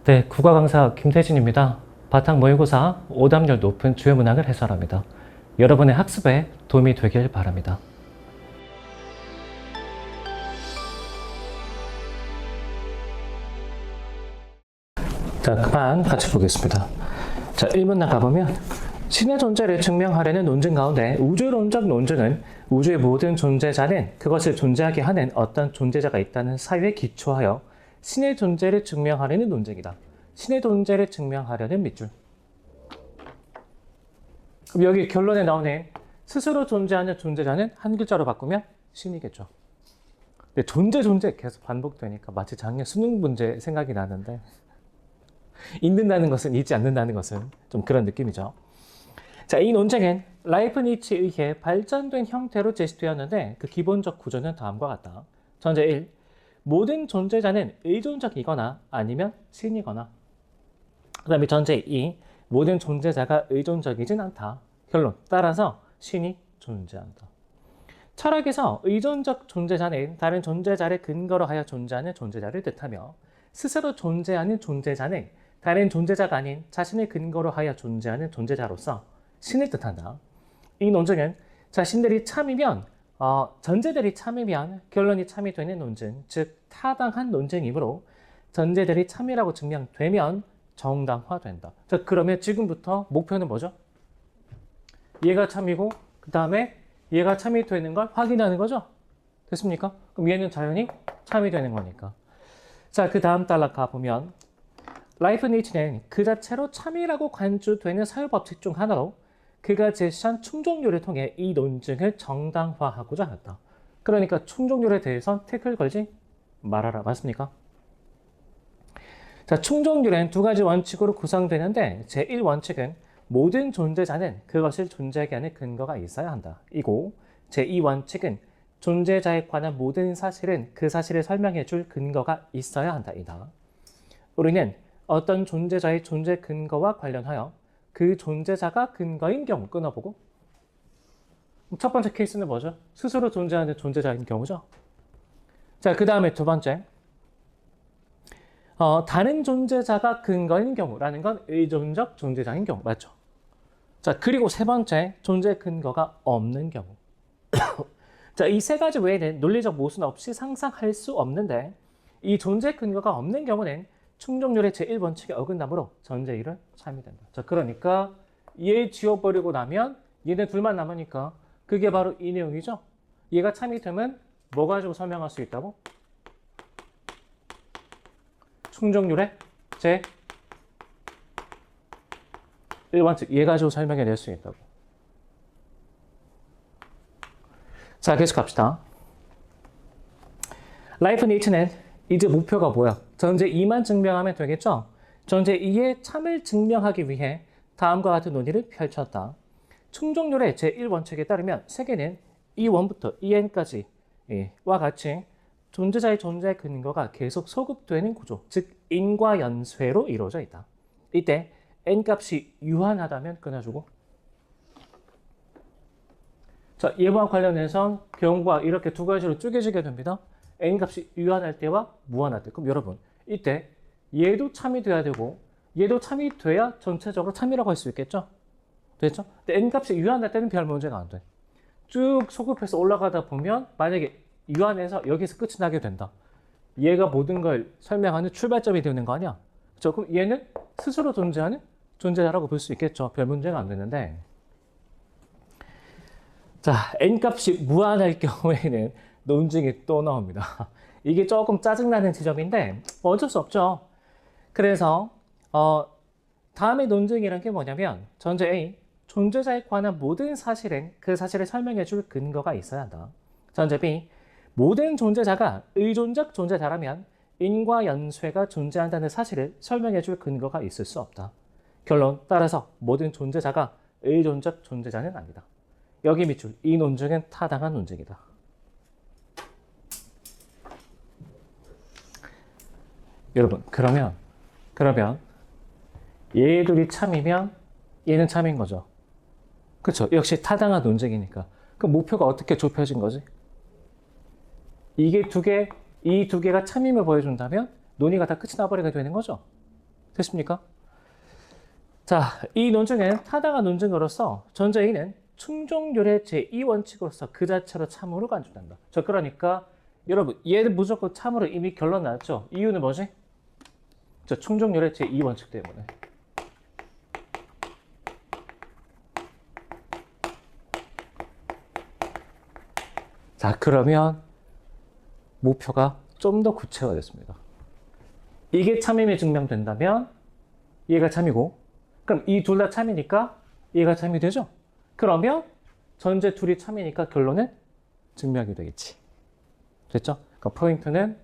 네, 국어 강사 김태진입니다. 바탕 모의고사 오답률 높은 주요 문항을 해설합니다. 여러분의 학습에 도움이 되길 바랍니다. 자, 그만 같이 보겠습니다. 자, 1문항 가보면 신의 존재를 증명하려는 논증 가운데 우주론적 논증은 우주의 모든 존재자는 그것을 존재하게 하는 어떤 존재자가 있다는 사유에 기초하여 신의 존재를 증명하려는 논증이다. 신의 존재를 증명하려는 밑줄. 그럼 여기 결론에 나오는 스스로 존재하는 존재자는 한 글자로 바꾸면 신이겠죠. 근데 존재 계속 반복되니까 마치 작년 수능 문제 생각이 나는데 있는다는 것은 있지 않는다는 것은 좀 그런 느낌이죠. 자, 이 논쟁은 라이프니츠에 의해 발전된 형태로 제시되었는데 그 기본적 구조는 다음과 같다. 전제 1. 모든 존재자는 의존적이거나 아니면 신이거나. 그 다음에 전제 2. 모든 존재자가 의존적이진 않다. 결론. 따라서 신이 존재한다. 철학에서 의존적 존재자는 다른 존재자를 근거로 하여 존재하는 존재자를 뜻하며 스스로 존재하는 존재자는 다른 존재자가 아닌 자신을 근거로 하여 존재하는 존재자로서 신을 뜻한다. 이 논증은 자신들이 참이면 전제들이 참이면 결론이 참이 되는 논증, 즉 타당한 논증이므로 전제들이 참이라고 증명되면 정당화된다. 자, 그러면 지금부터 목표는 뭐죠? 얘가 참이고 그 다음에 얘가 참이 되는 걸 확인하는 거죠? 됐습니까? 그럼 얘는 자연히 참이 되는 거니까. 자, 그 다음 단락 가보면 라이프니츠는 그 자체로 참이라고 간주되는 사유법칙 중 하나로 그가 제시한 충족률을 통해 이 논증을 정당화하고자 했다. 그러니까 충족률에 대해서 태클 걸지 말아라. 맞습니까? 자, 충족률은 두 가지 원칙으로 구성되는데 제1원칙은 모든 존재자는 그것을 존재하게 하는 근거가 있어야 한다. 이고 제2원칙은 존재자에 관한 모든 사실은 그 사실을 설명해 줄 근거가 있어야 한다. 이다. 우리는 어떤 존재자의 존재 근거와 관련하여 그 존재자가 근거인 경우 끊어보고 첫 번째 케이스는 뭐죠? 스스로 존재하는 존재자인 경우죠. 자, 그 다음에 두 번째 다른 존재자가 근거인 경우라는 건 의존적 존재자인 경우 맞죠? 자, 그리고 세 번째 존재 근거가 없는 경우. 자, 이 세 가지 외에는 논리적 모순 없이 상상할 수 없는데 이 존재 근거가 없는 경우는 충족률의 제1원칙에 어긋나므로 전제 1은 참이 된다. 자, 그러니까 얘 지워버리고 나면 얘네 둘만 남으니까 그게 바로 이 내용이죠. 얘가 참이 되면 뭐 가지고 설명할 수 있다고? 충족률의 제1원칙 얘 가지고 설명해낼 수 있다고. 자, 계속 갑시다. 라이프니츠는 이제 목표가 뭐야? 전제 2만 증명하면 되겠죠? 전제 2의 참을 증명하기 위해 다음과 같은 논의를 펼쳤다. 충족률의 제1원칙에 따르면 세계는 E1부터 EN까지 와 같이 존재자의 존재 근거가 계속 소급되는 구조, 즉 인과연쇄로 이루어져 있다. 이때 N값이 유한하다면 끊어주고 자, 얘와 관련해서 경과 이렇게 두 가지로 쪼개지게 됩니다. N값이 유한할 때와 무한할 때. 그럼 여러분 이때 얘도 참이 돼야 되고 얘도 참이 돼야 전체적으로 참이라고 할 수 있겠죠? 됐죠? 근데 N값이 유한할 때는 별 문제가 안 돼. 쭉 소급해서 올라가다 보면 만약에 유한해서 여기서 끝이 나게 된다. 얘가 모든 걸 설명하는 출발점이 되는 거 아니야? 그렇죠? 그럼 얘는 스스로 존재하는 존재자라고 볼 수 있겠죠? 별 문제가 안 되는데 자, N값이 무한할 경우에는 논증이 또 나옵니다. 이게 조금 짜증나는 지점인데 어쩔 수 없죠. 그래서 다음의 논증이란 게 뭐냐면 전제 A, 존재자에 관한 모든 사실은 그 사실을 설명해 줄 근거가 있어야 한다. 전제 B, 모든 존재자가 의존적 존재자라면 인과연쇄가 존재한다는 사실을 설명해 줄 근거가 있을 수 없다. 결론, 따라서 모든 존재자가 의존적 존재자는 아니다. 여기 밑줄, 이 논증은 타당한 논증이다. 여러분, 그러면 얘 둘이 참이면 얘는 참인 거죠. 그렇죠? 역시 타당한 논쟁이니까. 그럼 목표가 어떻게 좁혀진 거지? 이 두 개가 참임을 보여준다면 논의가 다 끝이 나버리게 되는 거죠. 됐습니까? 자, 이 논증은 타당한 논증으로서 전자 A는 충족률의 제2원칙으로서 그 자체로 참으로 간주된다. 자, 그러니까 여러분 얘는 무조건 참으로 이미 결론 나왔죠? 이유는 뭐지? 자, 충족률의 제2원칙 때문에. 자, 그러면 목표가 좀 더 구체화됐습니다. 이게 참임이 증명된다면 얘가 참이고, 그럼 이 둘 다 참이니까 얘가 참이 되죠? 그러면 전제 둘이 참이니까 결론은 증명이 되겠지. 됐죠? 그러니까 포인트는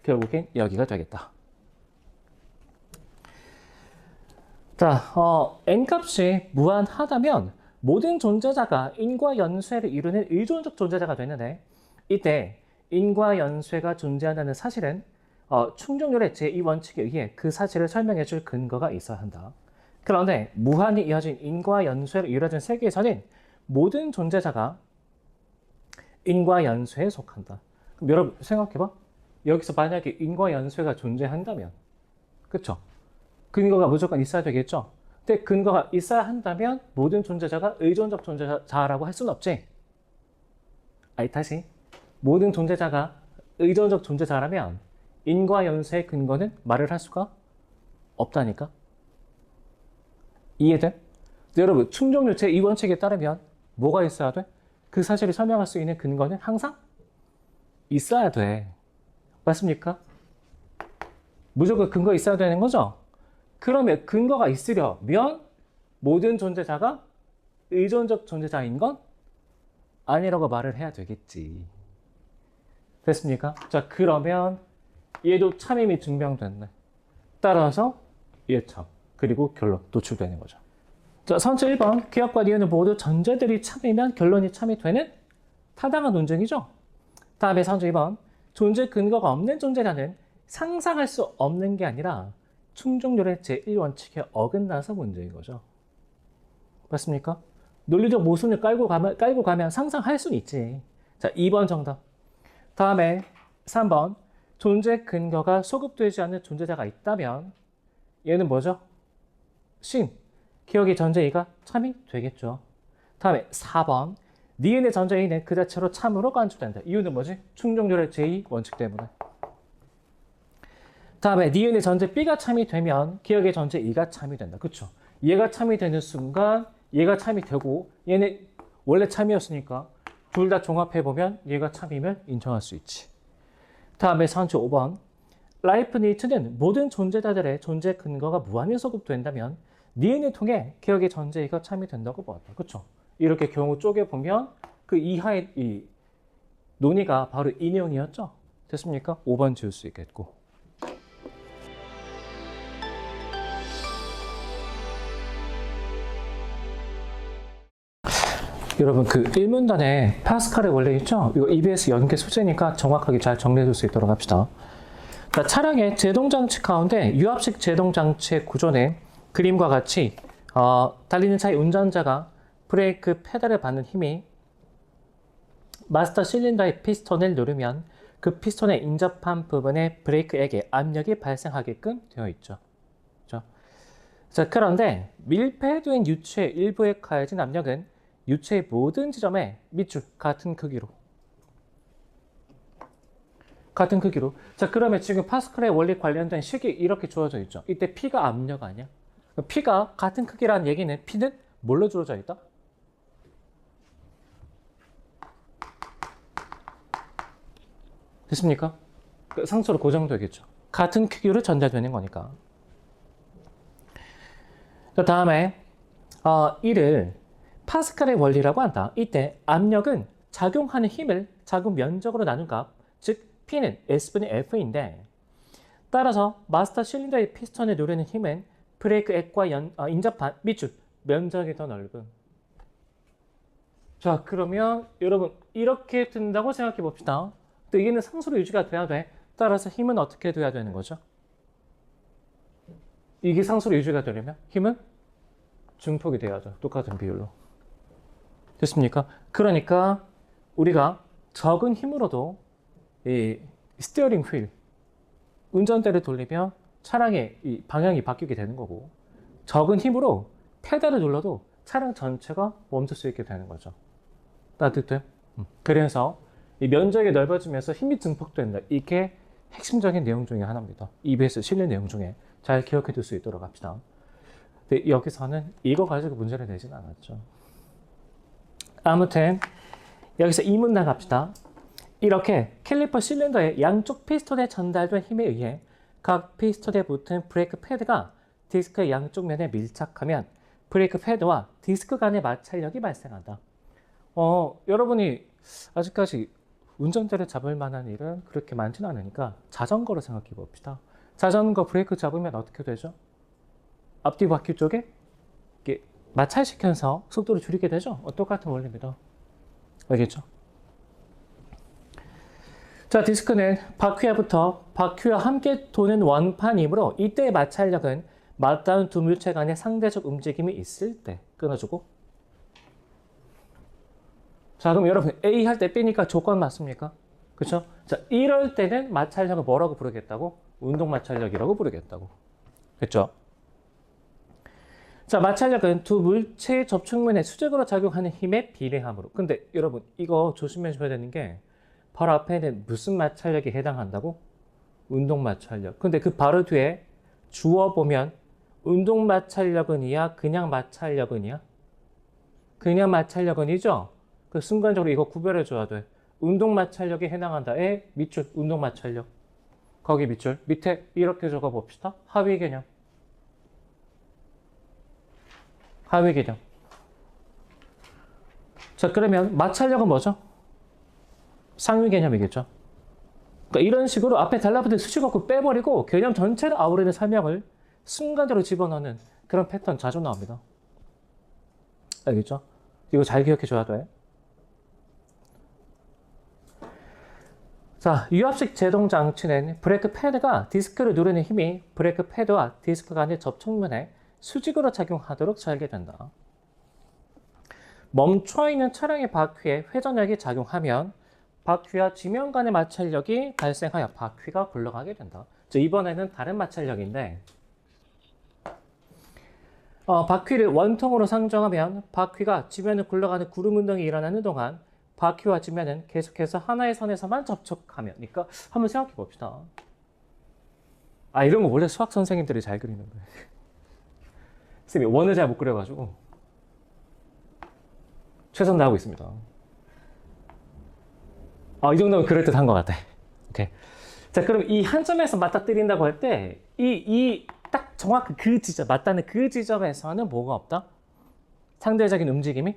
결국엔 여기가 되겠다. 자, n값이 무한하다면 모든 존재자가 인과 연쇄를 이루는 의존적 존재자가 되는데, 이때 인과 연쇄가 존재한다는 사실은 충족률의 제2원칙에 의해 그 사실을 설명해 줄 근거가 있어야 한다. 그런데 무한히 이어진 인과 연쇄로 이루어진 세계에서는 모든 존재자가 인과 연쇄에 속한다. 그럼 여러분 생각해봐. 여기서 만약에 인과 연쇄가 존재한다면, 그쵸? 근거가 무조건 있어야 되겠죠? 근데 근거가 있어야 한다면 모든 존재자가 의존적 존재자라고 할 수는 없지. 다시. 모든 존재자가 의존적 존재자라면 인과 연쇄의 근거는 말을 할 수가 없다니까. 이해돼? 여러분, 충족률 제2원칙에 따르면 뭐가 있어야 돼? 그 사실을 설명할 수 있는 근거는 항상 있어야 돼. 맞습니까? 무조건 근거 있어야 되는 거죠? 그러면 근거가 있으려면 모든 존재자가 의존적 존재자인 건 아니라고 말을 해야 되겠지. 됐습니까? 자, 그러면 얘도 참임이 증명됐네. 따라서 얘 참, 그리고 결론 노출되는 거죠. 자, 선체 1번 기억과 니은은 모두 전제들이 참이면 결론이 참이 되는 타당한 논증이죠. 다음에 선체 2번 존재 근거가 없는 존재라는 상상할 수 없는 게 아니라 충족률의 제1원칙에 어긋나서 문제인 거죠. 맞습니까? 논리적 모순을 깔고 가면 상상할 수는 있지. 자, 2번 정답. 다음에 3번 존재 근거가 소급되지 않는 존재자가 있다면 얘는 뭐죠? 신, 기억의 전제 A가 참이 되겠죠. 다음에 4번 니은의 전제 A는 그 자체로 참으로 간주된다. 이유는 뭐지? 충족률의 제2원칙 때문에. 다음에 니은의 전제 B가 참이 되면 기억의 전제 E가 참이 된다. 그쵸? 얘가 참이 되는 순간 얘가 참이 되고 얘는 원래 참이었으니까 둘 다 종합해보면 얘가 참임을 인정할 수 있지. 다음에 선체 5번 라이프니츠는 모든 존재자들의 존재 근거가 무한히 소급된다면 니은을 통해 기억의 전제 E가 참이 된다고 보았다. 그쵸? 이렇게 경우 쪼개보면 그 이하의 이 논의가 바로 이 내용이었죠. 됐습니까? 5번 지울 수 있겠고. 여러분 그 1문단에 파스칼의 원리 있죠? 이거 EBS 연계 소재니까 정확하게 잘 정리해 줄 수 있도록 합시다. 자, 차량의 제동장치 가운데 유압식 제동장치의 구조는 그림과 같이 달리는 차의 운전자가 브레이크 페달을 받는 힘이 마스터 실린더의 피스톤을 누르면 그 피스톤에 인접한 부분에 브레이크액에 압력이 발생하게끔 되어 있죠. 그렇죠? 자, 그런데 밀폐된 유체의 일부에 가해진 압력은 유체의 모든 지점에 밑줄 같은 크기로. 자, 그러면 지금 파스칼의 원리 관련된 식이 이렇게 주어져 있죠. 이때 P가 압력 아니야? P가 같은 크기라는 얘기는 P는 뭘로 주어져 있다? 됐습니까? 상수로 고정되겠죠. 같은 크기로 전달되는 거니까. 자, 다음에 이를 파스칼의 원리라고 한다. 이때 압력은 작용하는 힘을 작용 면적으로 나눈 값, 즉 P는 S분의 F인데 따라서 마스터 실린더의 피스톤을 누르는 힘은 브레이크 액과 인접한 밑줄 면적이 더 넓은. 자, 그러면 여러분 이렇게 된다고 생각해 봅시다. 또 이게는 상수로 유지가 돼야 돼. 따라서 힘은 어떻게 돼야 되는 거죠? 이게 상수로 유지가 되려면 힘은 증폭이 돼야죠. 똑같은 비율로. 됐습니까? 그러니까 우리가 적은 힘으로도 이 스티어링 휠 운전대를 돌리면 차량의 이 방향이 바뀌게 되는 거고, 적은 힘으로 페달을 눌러도 차량 전체가 멈출 수 있게 되는 거죠. 따뜻해요? 그래서 이 면적이 넓어지면서 힘이 증폭된다. 이게 핵심적인 내용 중에 하나입니다. EBS 실내 내용 중에 잘 기억해 둘 수 있도록 합시다. 근데 여기서는 이거 가지고 문제를 내진 않았죠. 아무튼 여기서 이 문단 갑시다. 이렇게 캘리퍼 실린더의 양쪽 피스톤에 전달된 힘에 의해 각 피스톤에 붙은 브레이크 패드가 디스크의 양쪽 면에 밀착하면 브레이크 패드와 디스크 간의 마찰력이 발생한다. 여러분이 아직까지 운전대를 잡을 만한 일은 그렇게 많지는 않으니까 자전거로 생각해 봅시다. 자전거 브레이크 잡으면 어떻게 되죠? 앞뒤 바퀴 쪽에 이렇게 마찰시켜서 속도를 줄이게 되죠? 똑같은 원리입니다. 알겠죠? 자, 디스크는 바퀴와 함께 도는 원판이므로 이때의 마찰력은 맞닿은 두 물체 간의 상대적 움직임이 있을 때 끊어주고. 자, 그럼 여러분 A 할 때 B니까 조건 맞습니까? 그렇죠? 자, 이럴 때는 마찰력을 뭐라고 부르겠다고? 운동 마찰력이라고 부르겠다고. 그렇죠? 자, 마찰력은 두 물체의 접촉면에 수직으로 작용하는 힘에 비례하므로. 근데 여러분 이거 조심해 줘야 되는 게 바로 앞에는 무슨 마찰력이 해당한다고? 운동 마찰력. 근데 그 바로 뒤에 주어 보면 운동 마찰력은 이야? 그냥 마찰력은 이야? 그냥 마찰력은 이죠? 그 순간적으로 이거 구별해 줘야 돼. 운동 마찰력에 해당한다에 밑줄 운동 마찰력. 거기 밑줄 밑에 이렇게 적어 봅시다. 하위 개념. 하위 개념. 자, 그러면 마찰력은 뭐죠? 상위 개념이겠죠. 그러니까 이런 식으로 앞에 달라붙은 수식어구 빼버리고 개념 전체를 아우르는 설명을 순간적으로 집어넣는 그런 패턴 자주 나옵니다. 알겠죠? 이거 잘 기억해 줘야 돼. 자, 유압식 제동 장치는 브레이크 패드가 디스크를 누르는 힘이 브레이크 패드와 디스크 간의 접촉면에 수직으로 작용하도록 설계된다. 멈춰있는 차량의 바퀴에 회전력이 작용하면 바퀴와 지면 간의 마찰력이 발생하여 바퀴가 굴러가게 된다. 이번에는 다른 마찰력인데 바퀴를 원통으로 상정하면 바퀴가 지면을 굴러가는 구름 운동이 일어나는 동안 바퀴와 지면은 계속해서 하나의 선에서만 접촉하면. 그러니까 한번 생각해 봅시다. 이런 거 원래 수학 선생님들이 잘 그리는 거예요. 쌤이 원을 잘 못 그려가지고 최선 다하고 있습니다. 이 정도면 그럴듯한 것 같아. 오케이. 자, 그럼 이 한 점에서 맞닥뜨린다고 할 때 딱 정확히 그 지점, 맞닿는 그 지점에서는 뭐가 없다? 상대적인 움직임이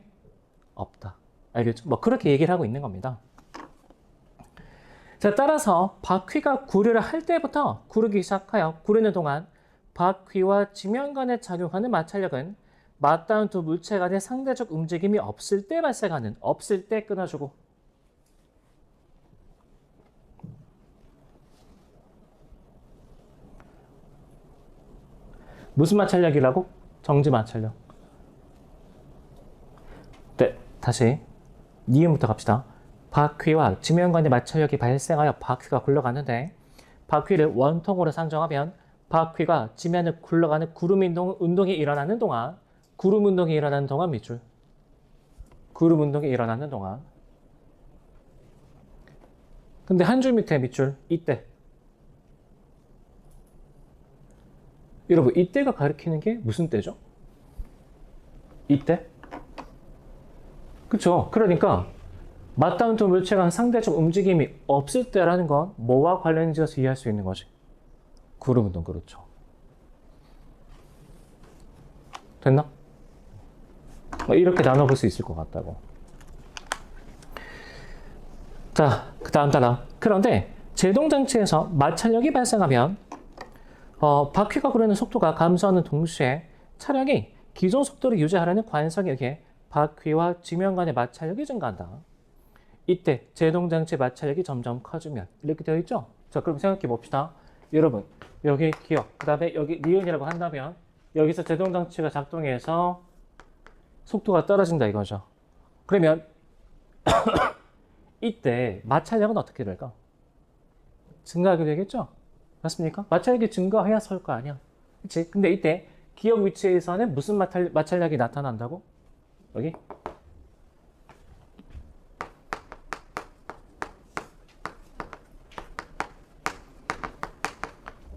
없다. 알겠죠? 뭐 그렇게 얘기를 하고 있는 겁니다. 자, 따라서 바퀴가 구르를 할 때부터 구르기 시작하여 구르는 동안 바퀴와 지면 간에 작용하는 마찰력은 맞닿은 두 물체 간의 상대적 움직임이 없을 때 발생하는, 없을 때 끊어주고. 무슨 마찰력이라고? 정지 마찰력. 네, 다시 니은부터 갑시다. 바퀴와 지면 간의 마찰력이 발생하여 바퀴가 굴러가는데 바퀴를 원통으로 상정하면 바퀴가 지면을 굴러가는 구름 운동이 일어나는 동안 밑줄. 구름 운동이 일어나는 동안. 근데 한 줄 밑에 밑줄 이때. 여러분 이때가 가리키는 게 무슨 때죠? 이때? 그쵸? 그러니까 맞닿은 두 물체 간 상대적 움직임이 없을 때라는 건 뭐와 관련지어서 이해할 수 있는 거지? 구름 운동. 그렇죠. 됐나? 이렇게 나눠볼 수 있을 것 같다고. 자, 그 다음 따라. 그런데 제동장치에서 마찰력이 발생하면 바퀴가 구르는 속도가 감소하는 동시에 차량이 기존 속도를 유지하려는 관성에 의해 바퀴와 지면 간의 마찰력이 증가한다. 이때 제동장치 마찰력이 점점 커지면 이렇게 되어 있죠? 자, 그럼 생각해 봅시다. 여러분 여기 기억, 그 다음에 여기 니은이라고 한다면 여기서 제동장치가 작동해서 속도가 떨어진다 이거죠. 그러면 이때 마찰력은 어떻게 될까? 증가하게 되겠죠? 맞습니까? 마찰력이 증가해야 설 거 아니야. 그치? 근데 이때 기억 위치에서는 무슨 마찰력이 나타난다고? 여기?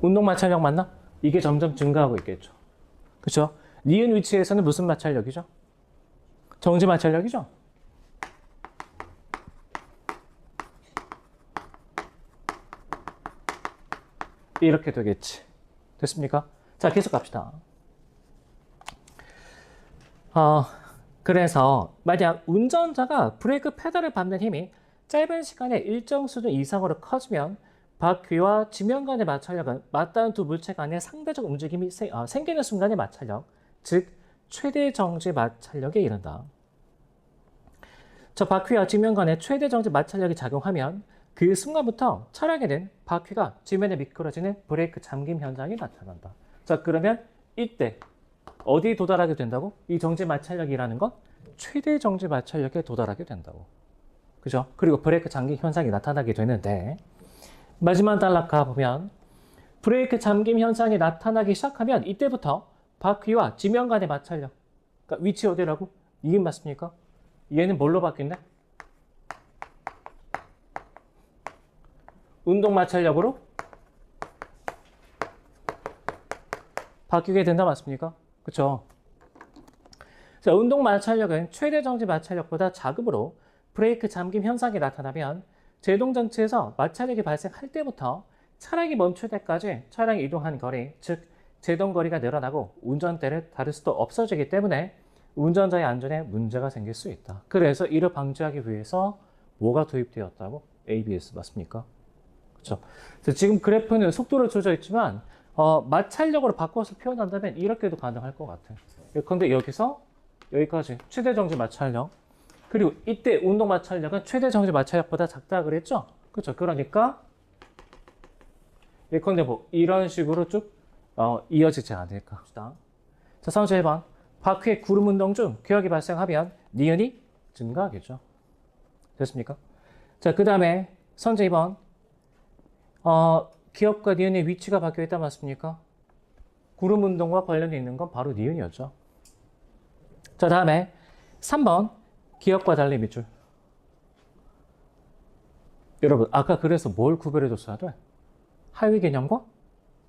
운동 마찰력 맞나? 이게 점점 증가하고 있겠죠. 그쵸? 니은 위치에서는 무슨 마찰력이죠? 정지 마찰력이죠? 이렇게 되겠지. 됐습니까? 자, 계속 갑시다. 그래서 만약 운전자가 브레이크 페달을 밟는 힘이 짧은 시간에 일정 수준 이상으로 커지면 바퀴와 지면 간의 마찰력은 맞닿은 두 물체 간의 상대적 움직임이 생기는 순간의 마찰력, 즉 최대 정지 마찰력에 이른다. 저 바퀴와 지면 간의 최대 정지 마찰력이 작용하면 그 순간부터 차량에는 바퀴가 지면에 미끄러지는 브레이크 잠김 현상이 나타난다. 자, 그러면 이때 어디에 도달하게 된다고? 이 정지 마찰력이라는 건 최대 정지 마찰력에 도달하게 된다고. 그죠? 그리고 브레이크 잠김 현상이 나타나게 되는데 마지막 단락 가보면 브레이크 잠김 현상이 나타나기 시작하면 이때부터 바퀴와 지면 간의 마찰력, 그러니까 위치 어디라고? 이게 맞습니까? 얘는 뭘로 바뀐대? 운동 마찰력으로 바뀌게 된다 맞습니까? 그쵸? 자, 운동 마찰력은 최대 정지 마찰력보다 작으므로 브레이크 잠김 현상이 나타나면 제동 장치에서 마찰력이 발생할 때부터 차량이 멈출 때까지 차량이 이동한 거리, 즉 제동 거리가 늘어나고 운전대를 다룰 수도 없어지기 때문에 운전자의 안전에 문제가 생길 수 있다. 그래서 이를 방지하기 위해서 뭐가 도입되었다고? ABS 맞습니까? 그렇죠. 지금 그래프는 속도를 조져 있지만 마찰력으로 바꿔서 표현한다면 이렇게도 가능할 것 같아요. 그런데 여기서 여기까지 최대 정지 마찰력, 그리고 이때 운동 마찰력은 최대 정지 마찰력보다 작다 그랬죠? 그렇죠. 그러니까 예컨대 뭐 이런 식으로 쭉 이어지지 않을까. 자, 선제 1번. 바퀴의 구름 운동 중 기억이 발생하면 니은이 증가하겠죠. 됐습니까? 자, 그 다음에 선제 2번. 기억과 니은의 위치가 바뀌어 있다 맞습니까? 구름 운동과 관련이 있는 건 바로 니은이었죠. 자, 다음에 3번. 기억과 달리 밑줄. 여러분, 아까 그래서 뭘 구별해줬어야 돼? 하위 개념과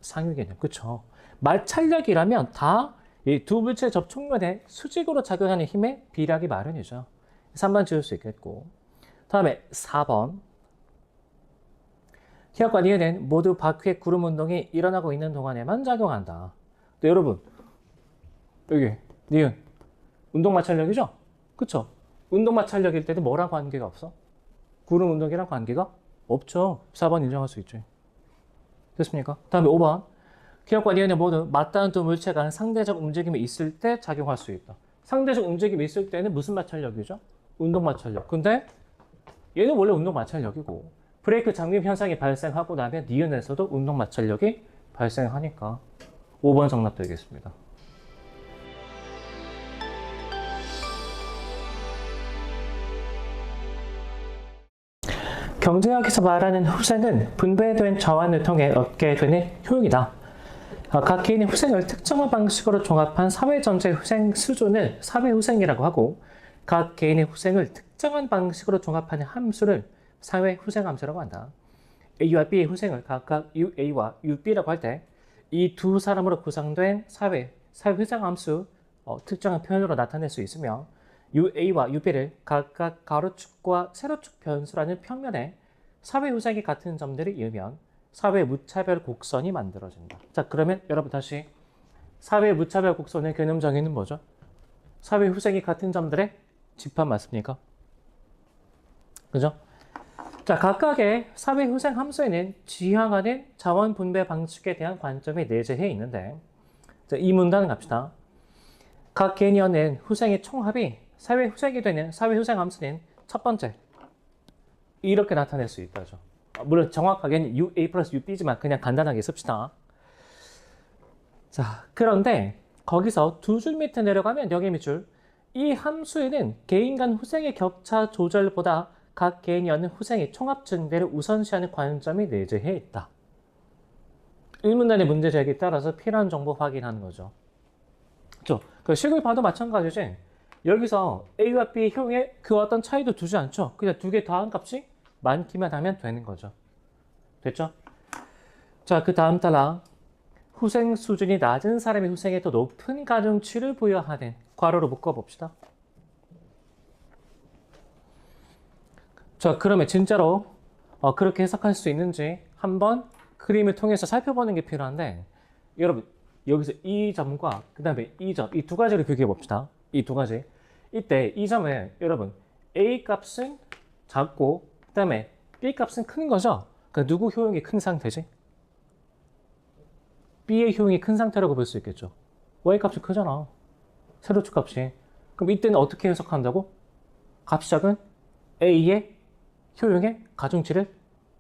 상위 개념. 그쵸? 마찰력이라면 다 이 두 물체 접촉면에 수직으로 작용하는 힘에 비례하기 마련이죠. 3번 지울 수 있겠고. 다음에 4번. 기억과 니은은 모두 바퀴의 구름 운동이 일어나고 있는 동안에만 작용한다. 네, 여러분. 여기 니은. 운동 마찰력이죠? 그쵸? 운동 마찰력일 때는 뭐랑 관계가 없어? 구름 운동이랑 관계가 없죠. 4번 인정할 수 있죠. 됐습니까? 다음에 5번. 기억과 니은은 모두 맞닿은 두 물체 간 상대적 움직임이 있을 때 작용할 수 있다. 상대적 움직임이 있을 때는 무슨 마찰력이죠? 운동 마찰력. 근데 얘는 원래 운동 마찰력이고 브레이크 잠김 현상이 발생하고 나면 니은에서도 운동 마찰력이 발생하니까 5번 정답되겠습니다. 경제학에서 말하는 후생은 분배된 자원을 통해 얻게 되는 효용이다. 각 개인의 후생을 특정한 방식으로 종합한 사회 전체의 후생 수준을 사회후생이라고 하고 각 개인의 후생을 특정한 방식으로 종합하는 함수를 사회후생함수라고 한다. A와 B의 후생을 각각 UA와 UB라고 할 때 이 두 사람으로 구성된 사회후생함수 특정한 표현으로 나타낼 수 있으며 UA와 UB를 각각 가로축과 세로축 변수라는 평면에 사회후생이 같은 점들을 이으면 사회 무차별 곡선이 만들어진다. 자, 그러면 여러분 다시 사회 무차별 곡선의 개념 정의는 뭐죠? 사회 후생이 같은 점들의 집합 맞습니까? 그죠? 자, 각각의 사회 후생 함수에는 지향하는 자원 분배 방식에 대한 관점이 내재해 있는데 자, 이 문단을 갑시다. 각 개인이 얻는 후생의 총합이 사회 후생이 되는 사회 후생 함수는 첫 번째 이렇게 나타낼 수 있다죠. 물론 정확하게는 UA 플러스 UB지만 그냥 간단하게 씁시다. 자, 그런데 거기서 두 줄 밑에 내려가면 여기 밑줄 이 함수에는 개인 간 후생의 격차 조절보다 각 개인이 얻는 후생의 총합 증대를 우선시하는 관점이 내재해 있다. 일문단의 문제 제기에 따라서 필요한 정보 확인하는 거죠. 그렇죠? 그 식을 봐도 마찬가지지. 여기서 A와 B의 효용에 그 어떤 차이도 두지 않죠. 그냥 두 개 더한 값이 많기만 하면 되는 거죠. 됐죠? 자, 그 다음 따라 후생 수준이 낮은 사람의 후생에 더 높은 가중치를 부여하는 괄호로 묶어봅시다. 자, 그러면 진짜로 그렇게 해석할 수 있는지 한번 그림을 통해서 살펴보는 게 필요한데, 여러분 여기서 이 점과 그 다음에 이 점, 이 두 가지를 비교해 봅시다. 이 두 가지. 이때 이 점에 여러분 A 값은 작고 그 다음에 B 값은 큰 거죠. 그러니까 누구 효용이 큰 상태지? B의 효용이 큰 상태라고 볼 수 있겠죠. Y 값이 크잖아. 세로축 값이. 그럼 이때는 어떻게 해석한다고? 값이 작은 A의 효용에 가중치를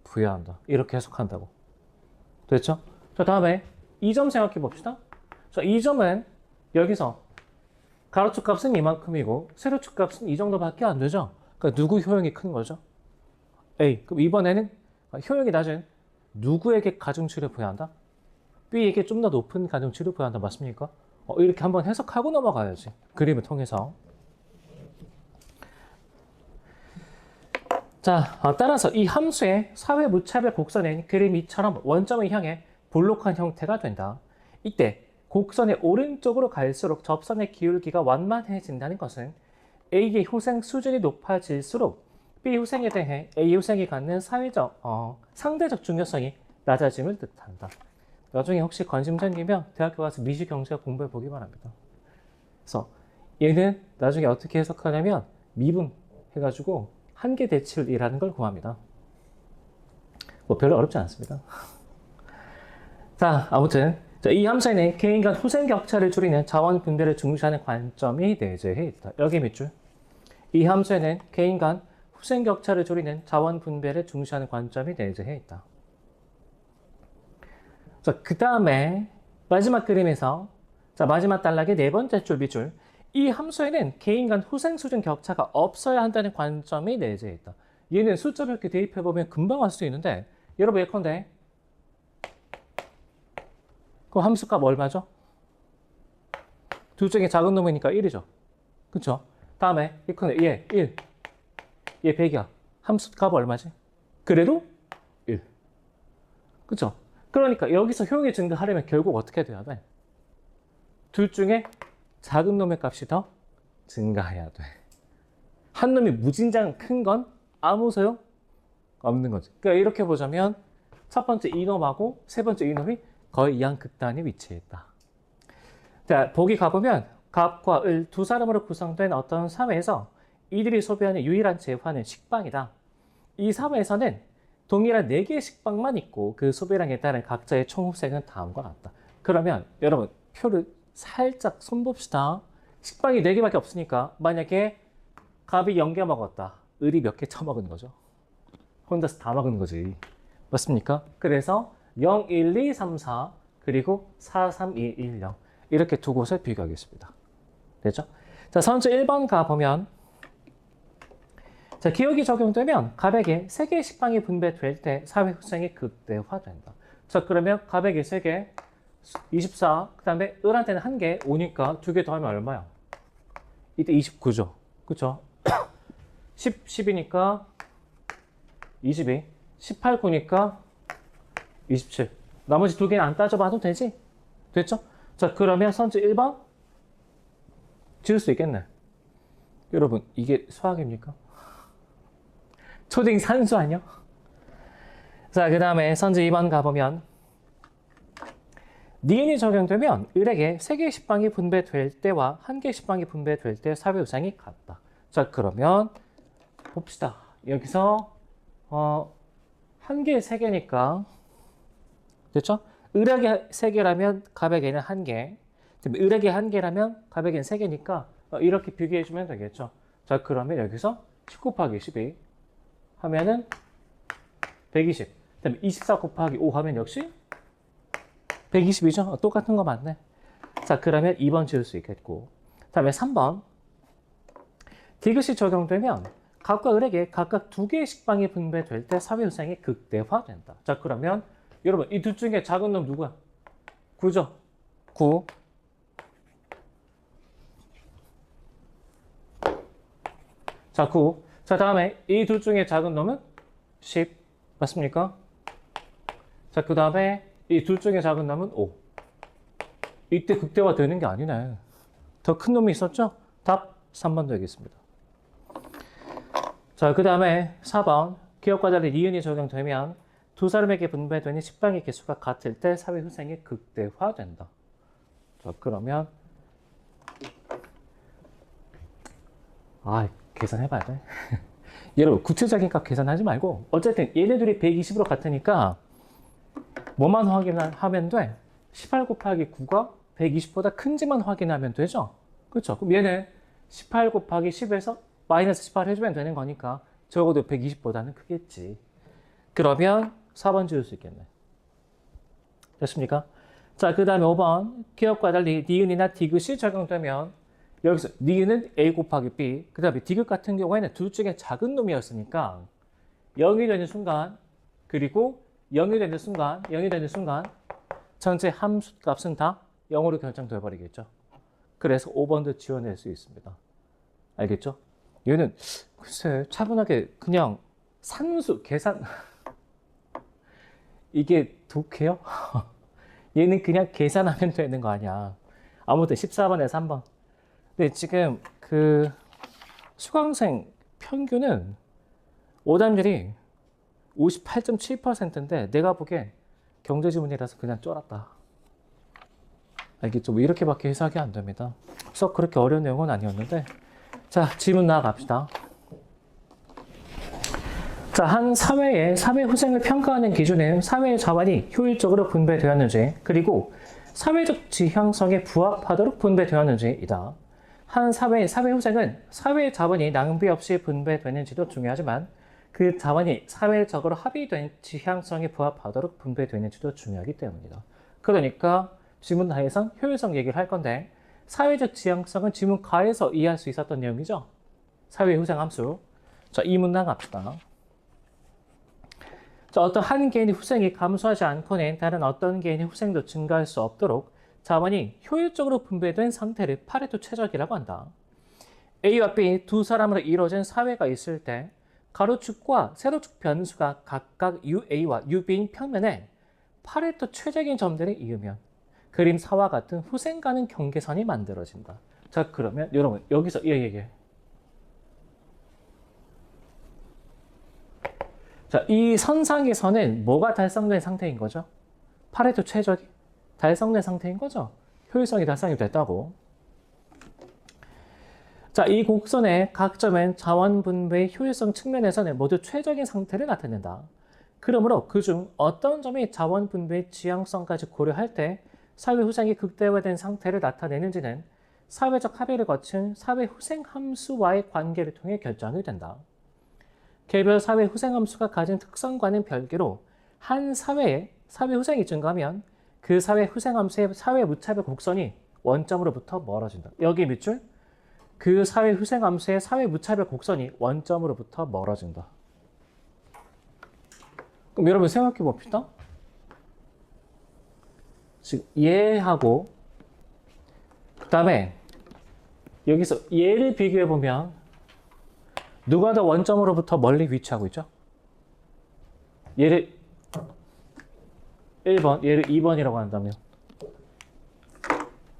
부여한다. 이렇게 해석한다고. 됐죠? 자, 다음에 이 점 생각해 봅시다. 자, 이 점은 여기서 가로축 값은 이만큼이고 세로축 값은 이 정도밖에 안 되죠. 그러니까 누구 효용이 큰 거죠? A. 그럼 이번에는 효용이 낮은 누구에게 가중치를 부여한다? B에게 좀 더 높은 가중치를 부여한다. 맞습니까? 이렇게 한번 해석하고 넘어가야지. 그림을 통해서. 자, 따라서 이 함수의 사회 무차별 곡선은 그림 이처럼 원점을 향해 볼록한 형태가 된다. 이때 곡선의 오른쪽으로 갈수록 접선의 기울기가 완만해진다는 것은 A의 후생 수준이 높아질수록 B 후생에 대해 A 후생이 갖는 사회적, 상대적 중요성이 낮아짐을 뜻한다. 나중에 혹시 관심 생기면 대학교 가서 미시경제학 공부해 보기 바랍니다. 그래서 얘는 나중에 어떻게 해석하냐면 미분 해가지고 한계 대칭이라는 걸 구합니다. 뭐 별로 어렵지 않습니다. 자, 아무튼 이 함수에는 개인 간 후생 격차를 줄이는 자원 분배를 중시하는 관점이 내재해 있다. 여기 밑줄. 이 함수에는 개인 간 후생 격차를 줄이는 자원 분배를 중시하는 관점이 내재해 있다. 자, 그 다음에 마지막 그림에서 자, 마지막 단락의 네 번째 줄 밑줄. 이 함수에는 개인 간 후생 수준 격차가 없어야 한다는 관점이 내재해 있다. 얘는 숫자 몇 개 대입해보면 금방 알 수 있는데, 여러분 예컨대 그 함수값 얼마죠? 둘 중에 작은 놈이니까 1이죠. 그쵸? 다음에 예컨대 얘 1, 얘 100이야. 함수값 얼마지? 그래도 1. 그쵸? 그러니까 여기서 효용이 증가하려면 결국 어떻게 돼야 돼? 둘 중에 작은 놈의 값이 더 증가해야 돼. 한 놈이 무진장 큰 건 아무 소용 없는 거지. 그러니까 이렇게 보자면 첫 번째 이놈하고 세 번째 이놈이 거의 양극단에 위치해 있다. 자, 보기 가보면 갑과 을 두 사람으로 구성된 어떤 사회에서 이들이 소비하는 유일한 재화는 식빵이다. 이 사회에서는 동일한 4개의 식빵만 있고 그 소비량에 따른 각자의 총후생은 다음과 같다. 그러면 여러분 표를 살짝 손봅시다. 식빵이 4개밖에 없으니까 만약에 갑이 0개 먹었다. 을이 몇 개 처먹은 거죠? 혼자서 다 먹은 거지. 맞습니까? 그래서 0, 1, 2, 3, 4 그리고 4, 3, 2, 1, 0 이렇게 두 곳을 비교하겠습니다. 됐죠? 자, 선수 1번 가보면 자, 기억이 적용되면 갑에게 3개의 식빵이 분배될 때 사회 후생이 극대화된다. 자, 그러면 갑에게 3개 24, 그 다음에 을한테는 1개 5니까 2개 더하면 얼마야? 이때 29죠. 그쵸? 10, 10이니까 22, 18, 9니까 27. 나머지 2개는 안 따져봐도 되지? 됐죠? 자, 그러면 선지 1번 지을 수 있겠네. 여러분, 이게 수학입니까? 초딩 산수 아니야? 자, 그 다음에 선지 2번 가보면 니은이 적용되면 을에게 3개의 식빵이 분배될 때와 1개의 식빵이 분배될 때 사회 후생이 같다. 자, 그러면 봅시다. 여기서 1개에 3개니까 됐죠? 을에게 3개라면 갑에게는 1개. 을에게 1개라면 갑에게는 3개니까 이렇게 비교해주면 되겠죠. 자, 그러면 여기서 10 곱하기 12 하면은 120. 그다음에 24 곱하기 5 하면 역시 120이죠? 똑같은 거 맞네. 자, 그러면 2번 지을 수 있겠고. 다음에 3번. 디귿이 적용되면 갑과 을에게 각각 2개의 식빵이 분배될 때 사회 후생이 극대화된다. 자, 그러면 여러분 이 둘 중에 작은 놈 누구야? 9죠. 9. 자, 9. 자, 다음에 이 둘 중에 작은 놈은 10. 맞습니까? 자, 그 다음에 이 둘 중에 작은 놈은 5. 이때 극대화 되는 게 아니네. 더 큰 놈이 있었죠? 답 3번 되겠습니다. 자, 그 다음에 4번. 기업과 달리 니은이 적용되면 두 사람에게 분배되는 식빵의 개수가 같을 때 사회 후생이 극대화된다. 자, 그러면 계산해봐야 돼. 여러분 구체적인 값 계산하지 말고 어쨌든 얘네들이 120으로 같으니까 뭐만 확인하면 돼? 18 곱하기 9가 120보다 큰지만 확인하면 되죠? 그렇죠? 그럼 얘는 18 곱하기 10에서 마이너스 18 해주면 되는 거니까 적어도 120보다는 크겠지. 그러면 4번 지울 수 있겠네. 됐습니까? 자, 그 다음에 5번. 기업과 달리 니은이나 디귿이 적용되면 여기서 니은은 A 곱하기 B, 그 다음에 디귿 같은 경우에는 둘 중에 작은 놈이었으니까 0이 되는 순간, 그리고 0이 되는 순간 전체 함수 값은 다 0으로 결정되어 버리겠죠. 그래서 5번도 지워낼 수 있습니다. 알겠죠? 얘는 글쎄 차분하게 그냥 산수 계산 이게 독해요? 얘는 그냥 계산하면 되는 거 아니야. 아무튼 14번에서 3번. 근데 지금 그 수강생 평균은 오답률이 58.7%인데 내가 보기엔 경제지문이라서 그냥 쫄았다. 알겠죠? 뭐 이렇게밖에 해석이 안 됩니다. 그래서 그렇게 어려운 내용은 아니었는데. 자, 질문 나아갑시다. 자, 한 사회의 사회 후생을 평가하는 기준은 사회의 자원이 효율적으로 분배되었는지, 그리고 사회적 지향성에 부합하도록 분배되었는지이다. 한 사회의 사회 후생은 사회의 자원이 낭비 없이 분배되는지도 중요하지만 그 자원이 사회적으로 합의된 지향성에 부합하도록 분배되는지도 중요하기 때문이다. 그러니까 지문 하에선 효율성 얘기를 할 건데 사회적 지향성은 지문 가에서 이해할 수 있었던 내용이죠. 사회 후생 함수. 자, 이 문항 갑시다. 자, 어떤 한 개인의 후생이 감소하지 않고는 다른 어떤 개인의 후생도 증가할 수 없도록 자원이 효율적으로 분배된 상태를 파레토 최적이라고 한다. A와 B 두 사람으로 이루어진 사회가 있을 때 가로축과 세로축 변수가 각각 UA와 UB인 평면에 파레토 최적인 점들을 이으면 그림 4와 같은 후생 가능 경계선이 만들어진다. 자, 그러면 여러분 여기서 자, 이 선상에서는 뭐가 달성된 상태인 거죠? 파레토 최적이 달성된 상태인 거죠? 효율성이 달성이 됐다고. 자, 이 곡선의 각 점은 자원 분배의 효율성 측면에서는 모두 최적인 상태를 나타낸다. 그러므로 그중 어떤 점이 자원 분배의 지향성까지 고려할 때 사회 후생이 극대화된 상태를 나타내는지는 사회적 합의를 거친 사회 후생 함수와의 관계를 통해 결정이 된다. 개별 사회 후생 함수가 가진 특성과는 별개로 한 사회에 사회 후생이 증가하면 그 사회 후생 함수의 사회 무차별 곡선이 원점으로부터 멀어진다. 여기 밑줄? 그 사회 후생 함수의 사회 무차별 곡선이 원점으로부터 멀어진다. 그럼 여러분 생각해 봅시다. 지금 얘하고 그 다음에 여기서 얘를 비교해 보면 누가 더 원점으로부터 멀리 위치하고 있죠? 얘를 1번, 얘를 2번이라고 한다면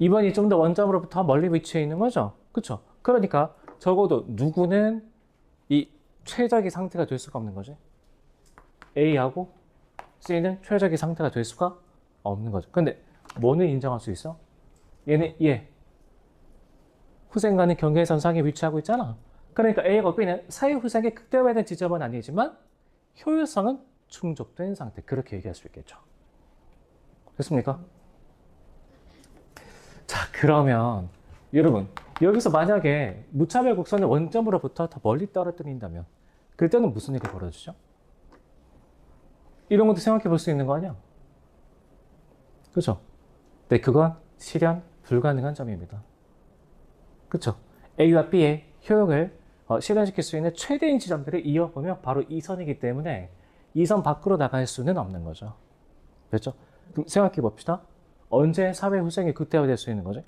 2번이 좀 더 원점으로부터 멀리 위치해 있는 거죠? 그쵸? 그러니까 적어도 누구는 이 최적의 상태가 될 수가 없는 거지. A하고 C는 최적의 상태가 될 수가 없는 거죠. 근데 뭐는 인정할 수 있어? 얘는 얘 후생과는 경계선상에 위치하고 있잖아. 그러니까 A하고 B는 사회 후생의 극대화된 지점은 아니지만 효율성은 충족된 상태. 그렇게 얘기할 수 있겠죠. 됐습니까? 자, 그러면 여러분 여기서 만약에 무차별 곡선을 원점으로부터 더 멀리 떨어뜨린다면 그때는 무슨 일이 벌어지죠? 이런 것도 생각해 볼 수 있는 거 아니야? 그죠? 네, 그건 실현 불가능한 점입니다. 그쵸? A와 B의 효용을 실현시킬 수 있는 최대인 지점들을 이어보면 바로 이 선이기 때문에 이 선 밖으로 나갈 수는 없는 거죠. 됐죠? 그럼 생각해 봅시다. 언제 사회 후생이 극대화될 수 있는 거지?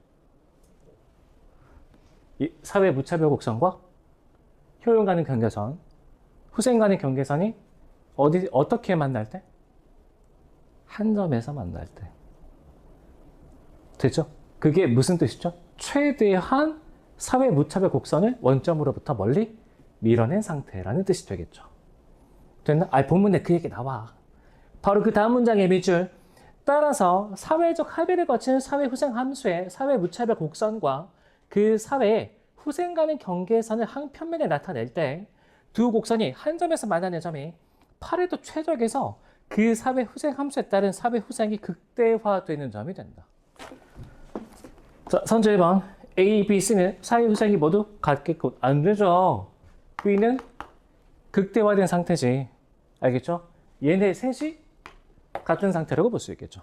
이 사회 무차별 곡선과 효용 간의 경계선, 후생 간의 경계선이 어떻게 만날 때? 한 점에서 만날 때. 됐죠? 그게 무슨 뜻이죠? 최대한 사회 무차별 곡선을 원점으로부터 멀리 밀어낸 상태라는 뜻이 되겠죠. 됐나? 본문에 그 얘기 나와. 바로 그 다음 문장의 밑줄. 따라서 사회적 합의를 거친 사회 후생 함수의 사회 무차별 곡선과 그 사회의 후생 간의 경계선을 한 편면에 나타낼 때 두 곡선이 한 점에서 만나는 점이 8에도 최적에서 그 사회 후생 함수에 따른 사회 후생이 극대화되는 점이 된다. 자, 선제 1번. A, B, C는 사회 후생이 모두 같겠고 안 되죠. B는 극대화된 상태지. 알겠죠? 얘네 셋이 같은 상태라고 볼 수 있겠죠.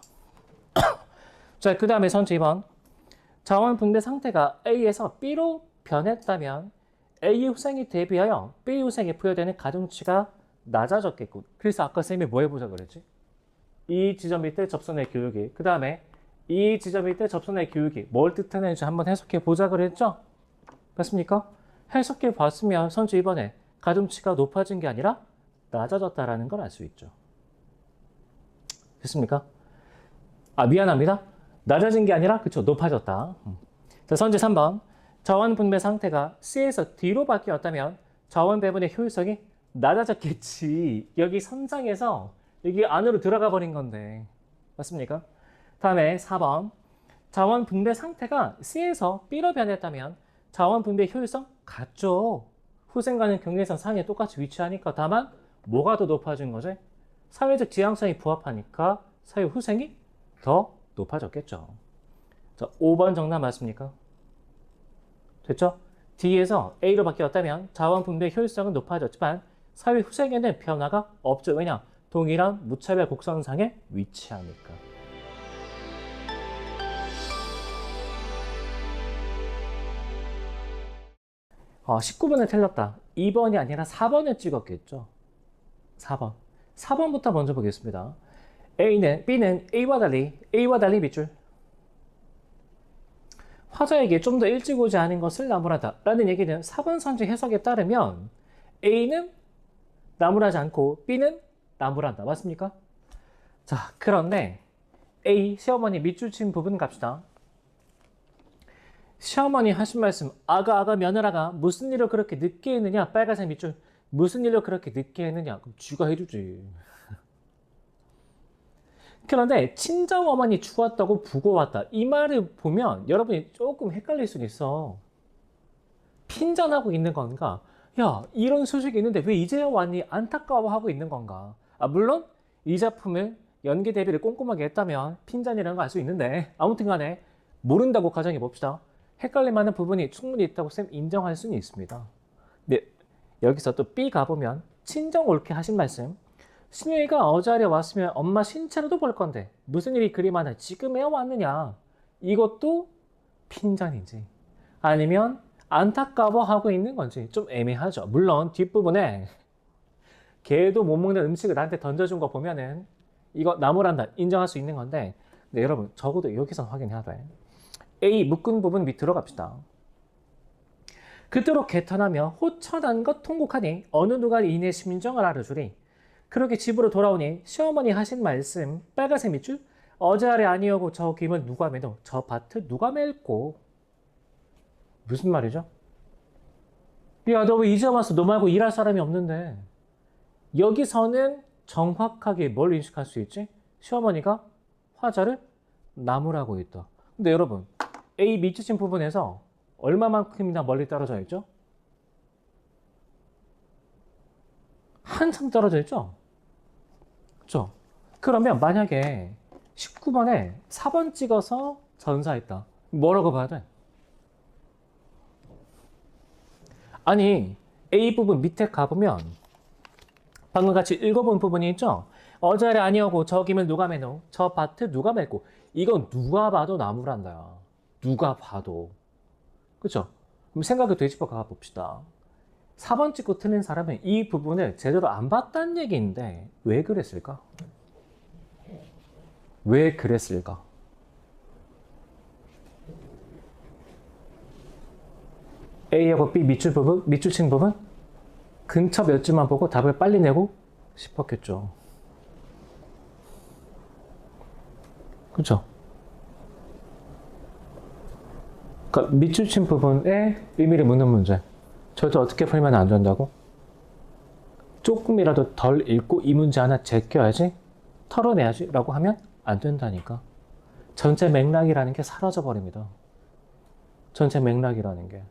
자, 그 다음에 선제 2번. 자원 분배 상태가 A에서 B로 변했다면 A의 후생이 대비하여 B의 후생에 부여되는 가중치가 낮아졌겠군. 그래서 아까 쌤이 뭐 해보자 그랬지? 이 지점일 때 접선의 교육이, 그 다음에 이 지점일 때 접선의 교육이 뭘 뜻하는지 한번 해석해 보자 그랬죠? 맞습니까? 해석해 봤으면 선주 이번에 가중치가 높아진 게 아니라 낮아졌다라는 걸 알 수 있죠. 됐습니까? 미안합니다. 낮아진 게 아니라 그쵸, 높아졌다. 자, 선제 3번. 자원 분배 상태가 C에서 D로 바뀌었다면 자원 배분의 효율성이 낮아졌겠지. 여기 선상에서 여기 안으로 들어가 버린 건데. 맞습니까? 다음에 4번. 자원 분배 상태가 C에서 B로 변했다면 자원 분배 효율성 같죠. 후생과는 경계선 상에 똑같이 위치하니까 다만 뭐가 더 높아진 거지? 사회적 지향성이 부합하니까 사회 후생이 더 높아졌겠죠. 자, 5번 정답 맞습니까? 됐죠? D에서 A로 바뀌었다면 자원 분배 효율성은 높아졌지만 사회 후생에는 변화가 없죠. 왜냐? 동일한 무차별 곡선상에 위치하니까. 19번을 틀렸다. 2번이 아니라 4번을 찍었겠죠. 4번. 4번부터 먼저 보겠습니다. B는 A와 달리 밑줄. 화자에게 좀 더 일찍 오지 않은 것을 나무라다 라는 얘기는 4번 선지 해석에 따르면 A는 나무라지 않고 B는 나무란다. 맞습니까? 자, 그런데 A, 시어머니 밑줄 친 부분 갑시다. 시어머니 하신 말씀, 아가 며느라가 무슨 일로 그렇게 늦게 했느냐? 빨간색 밑줄. 무슨 일로 그렇게 늦게 했느냐? 그럼 쥐가 해주지. 그런데 친정어머니 죽었다고 부고 왔다. 이 말을 보면 여러분이 조금 헷갈릴 수는 있어. 핀잔하고 있는 건가? 야, 이런 소식이 있는데 왜 이제야 왔니? 안타까워하고 있는 건가? 물론 이 작품을 연기 대비를 꼼꼼하게 했다면 핀잔이라는 거 알 수 있는데 아무튼 간에 모른다고 가정해 봅시다. 헷갈릴 만한 부분이 충분히 있다고 쌤 인정할 수는 있습니다. 근데 여기서 또 B 가보면 친정 옳게 하신 말씀. 신우이가 어자리에 왔으면 엄마 신체로도 볼 건데 무슨 일이 그리 많아 지금에야 왔느냐. 이것도 핀잔인지 아니면 안타까워하고 있는 건지 좀 애매하죠. 물론 뒷부분에 개도 못 먹는 음식을 나한테 던져준 거 보면은 이거 나무란다 인정할 수 있는 건데 근데 여러분 적어도 여기서 확인해야 돼. A 묶은 부분 밑으로 갑시다. 그토록 개탄하며 호천한 것 통곡하니 어느 누가 이내 심정을 알아주리. 그렇게 집으로 돌아오니 시어머니 하신 말씀 빨간색 밑줄 어제 아래 아니오고 저 김은 누가 매도 저 밭을 누가 멜고. 무슨 말이죠? 야, 너 왜 이제 와서 너 말고 일할 사람이 없는데. 여기서는 정확하게 뭘 인식할 수 있지? 시어머니가 화자를 나무라고 있다. 근데 여러분 A 밑줄 친 부분에서 얼마만큼이나 멀리 떨어져 있죠? 한참 떨어져 있죠? 그렇죠? 그러면 만약에 19번에 4번 찍어서 전사했다. 뭐라고 봐야 돼? 아니 A 부분 밑에 가보면 방금 같이 읽어본 부분이 있죠? 어자리 아니오고 저 김을 누가 매노 저 밭을 누가 멜고. 이건 누가 봐도 나무란다. 누가 봐도. 그렇죠? 그럼 생각을 되짚어 가봅시다. 4번 찍고 틀린 사람은 이 부분을 제대로 안 봤다는 얘기인데 왜 그랬을까? 왜 그랬을까? A하고 B 밑줄 친 부분 근처 몇 줄만 보고 답을 빨리 내고 싶었겠죠. 그렇죠? 그러니까 밑줄 친 부분에 의미를 묻는 문제. 저도 어떻게 풀면 안 된다고? 조금이라도 덜 읽고 이 문제 하나 제껴야지, 털어내야지 라고 하면 안 된다니까. 전체 맥락이라는 게 사라져 버립니다. 전체 맥락이라는 게.